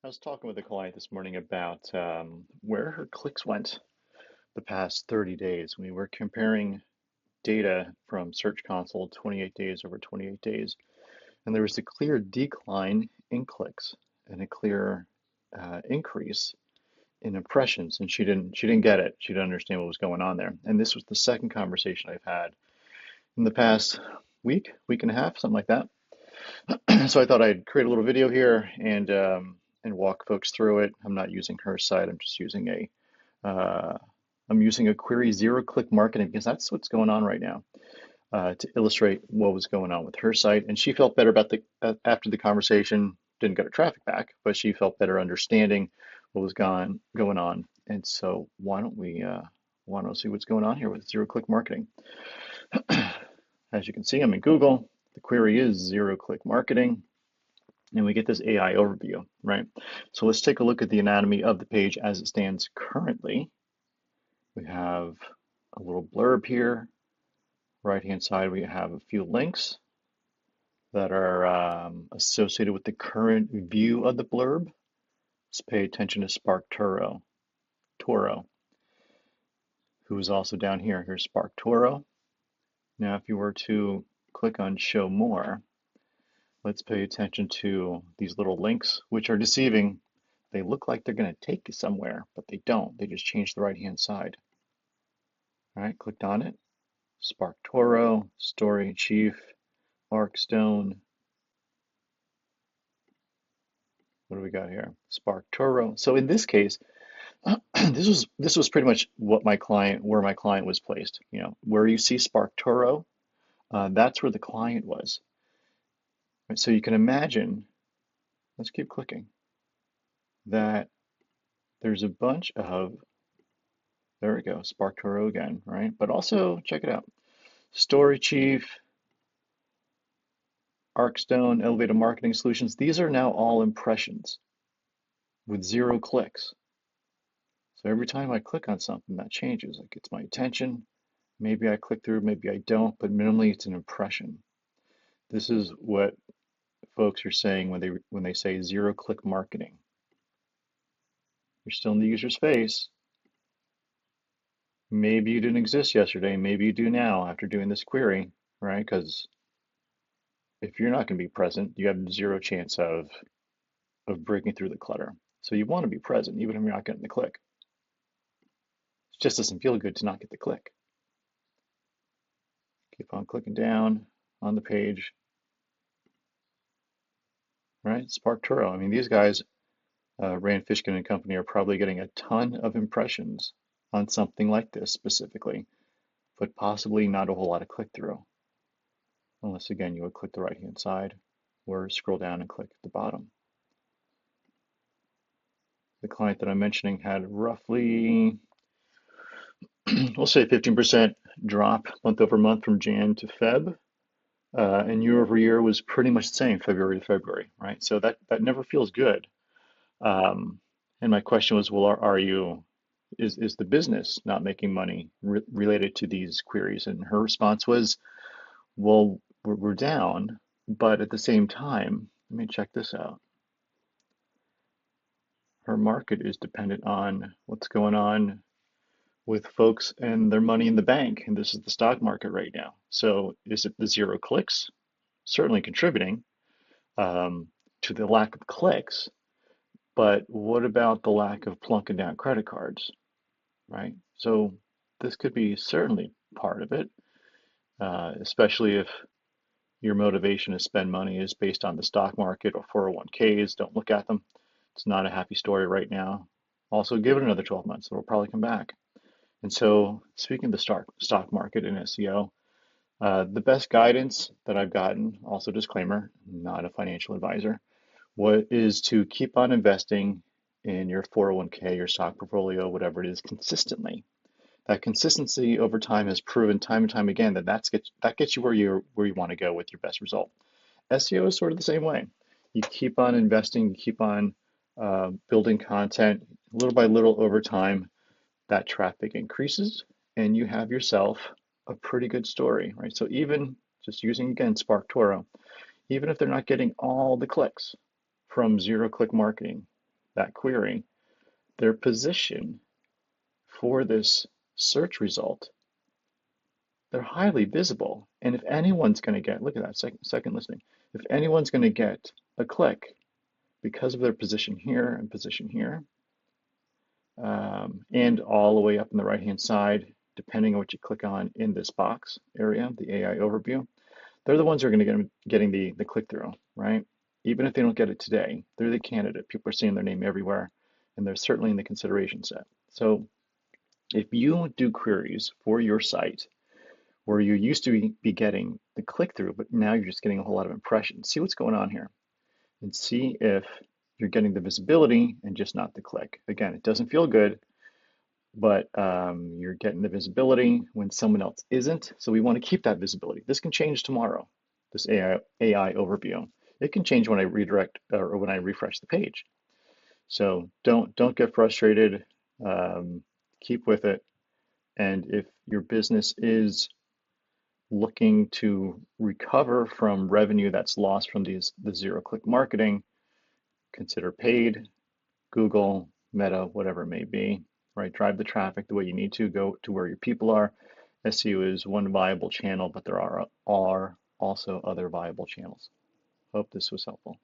I was talking with a client this morning about where her clicks went the past 30 days. We were comparing data from Search Console 28 days over 28 days, and there was a clear decline in clicks and a clear increase in impressions. And she didn't get it. She didn't understand what was going on there. And this was the second conversation I've had in the past week and a half, something like that. So I thought I'd create a little video here and walk folks through it. I'm not using her site. Uh, I'm using a query zero click marketing because that's what's going on right now to illustrate what was going on with her site. And she felt better about the after the conversation. Didn't get her traffic back, but she felt better understanding what was going on. And so why don't we see what's going on here with zero click marketing? As you can see, I'm in Google. The query is zero click marketing. And we get this AI overview, right? So let's take a look at the anatomy of the page as it stands currently. We have a little blurb here. Right-hand side, we have a few links that are associated with the current view of the blurb. Let's pay attention to Spark Toro, who is also down here. Here's Spark Toro. Now, if you were to click on Show More, let's pay attention to these little links, which are deceiving. They look like they're going to take you somewhere, but they don't. They just change the right-hand side. All right, clicked on it. Spark Toro, Story Chief, Arcstone. What do we got here? Spark Toro. So in this case, this was pretty much where my client was placed. You know, where you see Spark Toro, that's where the client was. Right? So you can imagine. Let's keep clicking. That there's a bunch of there we go, Spark Toro again, right? But also check it out. Story Chief, Arcstone, Elevated Marketing Solutions. These are now all impressions with zero clicks. So every time I click on something, that changes. It gets my attention. Maybe I click through, maybe I don't, but minimally it's an impression. This is what folks are saying when they say zero click marketing. You're still in the user's face. Maybe you didn't exist yesterday. Maybe you do now after doing this query, right? Because if you're not going to be present, you have zero chance of breaking through the clutter. So you want to be present, even if you're not getting the click. It just doesn't feel good to not get the click. Keep on clicking down on the page, right? Spark Turo. I mean, these guys, Rand Fishkin and company, are probably getting a ton of impressions on something like this specifically, but possibly not a whole lot of click through, unless again you would click the right hand side or scroll down and click at the bottom. The client that I'm mentioning had roughly, we'll say 15% drop month over month from Jan to Feb. And year over year was pretty much the same, February to February, right? So that never feels good. Um, and my question was, well, is the business not making money related to these queries? And her response was, well, we're down, but at the same time, let me check this out. Her market is dependent on what's going on with folks and their money in the bank. And this is the stock market right now. So is it the zero clicks? Certainly contributing um, to the lack of clicks, but what about the lack of plunking down credit cards, right? So this could be certainly part of it, especially if your motivation to spend money is based on the stock market or 401ks. Don't look at them. It's not a happy story right now. Also, give it another 12 months. It'll probably come back. And so, speaking of the stock market and SEO, the best guidance that I've gotten, also disclaimer, not a financial advisor, what is to keep on investing in your 401k, your stock portfolio, whatever it is, consistently. That consistency over time has proven time and time again that gets you where you want to go with your best result. SEO is sort of the same way. You keep on investing, you keep on building content little by little over time. That traffic increases, and you have yourself a pretty good story, right? So even just using again Spark Toro, even if they're not getting all the clicks from zero click marketing, that query, their position for this search result, they're highly visible. And if anyone's going to get, look at that, second listing, if anyone's going to get a click because of their position here and position here, and all the way up in the right-hand side, depending on what you click on in this box area, the AI overview, they're the ones who are going to get getting the click-through, right? Even if they don't get it today, they're the candidate. People are seeing their name everywhere, and they're certainly in the consideration set. So if you do queries for your site where you used to be getting the click-through, but now you're just getting a whole lot of impressions, see what's going on here and see if you're getting the visibility and just not the click. Again, it doesn't feel good, but you're getting the visibility when someone else isn't. So we want to keep that visibility. This can change tomorrow, this AI overview. It can change when I redirect or when I refresh the page. So don't get frustrated. Keep with it. And if your business is looking to recover from revenue that's lost from the zero-click marketing, consider paid, Google, Meta, whatever it may be, right? Drive the traffic the way you need to, go to where your people are. SEO is one viable channel, but there are also other viable channels. Hope this was helpful.